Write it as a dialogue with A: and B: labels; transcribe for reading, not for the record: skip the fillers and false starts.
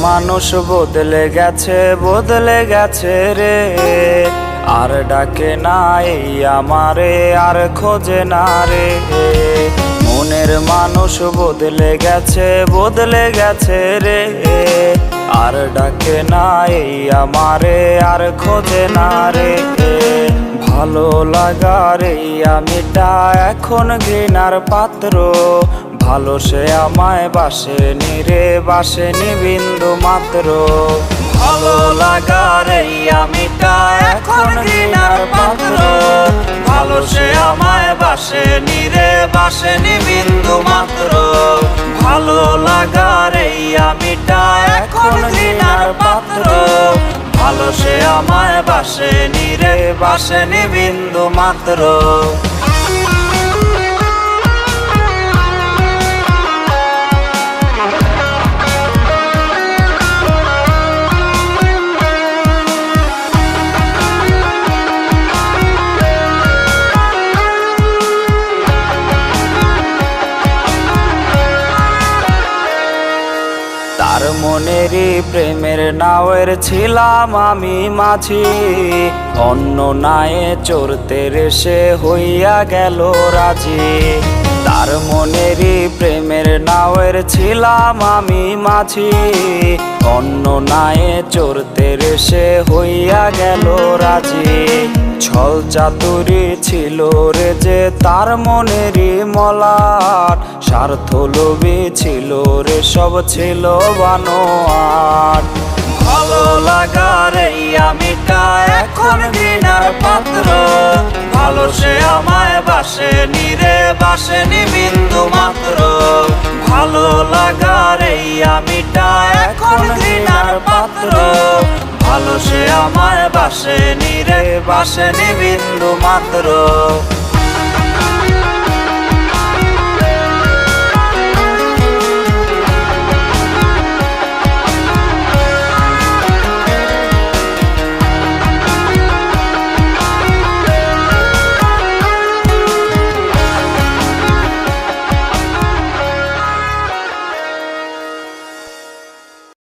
A: মানুষ বদলে গেছে রে, আর ডাকে না এই আমারে, আর খোঁজে না রে। মনের মানুষ বদলে গেছে রে, আর ডাকে না এই আমারে, আর খোঁজে না রে। ভালো লাগার এই আমিটা এখন ঘৃণার পাত্র, ভালো সে আমায় বাসেনি রে, বাসেনি বিন্দু মাত্র। ভালো লাগার এই আমিটা এখন ঘৃণার পাত্র, ভালো সে আমায় বাসেনি রে, বাসেনি বিন্দু মাত্র। ভালো লাগার এই আমিটা এখন ঘৃণার পাত্র, ভালো সে আমায় বাসেনি রে, বাসেনি বিন্দু মাত্র। তার মনেরই প্রেমের নাওয়ের ছিলাম আমি মাঝি, অন্য নায়ে চড়তে রেসে হইয়া গেল রাজি। তার মনেরই প্রেমের নাওয়ের ছিলাম আমি মাঝি, অন্য নায়ে চড়তে রেসে হইয়া গেল রাজি। ছল চাতুরি ছিল রে যে তার মনেরই মলাট, স্বার্থ লোভী ছিল রে সব ছিল বানোয়াট। ভালো লাগার এই আমিটা এখন ঘৃণার পাত্র, ভালো সে আমায় বাসেনি রে, বাসেনি বিন্দু মাত্র। ভালো লাগার এই আমিটা এখন ঘৃণার পাত্র, ভালো সে আমায় বাসেনি রে, বাসেনি বিন্দু মাত্র।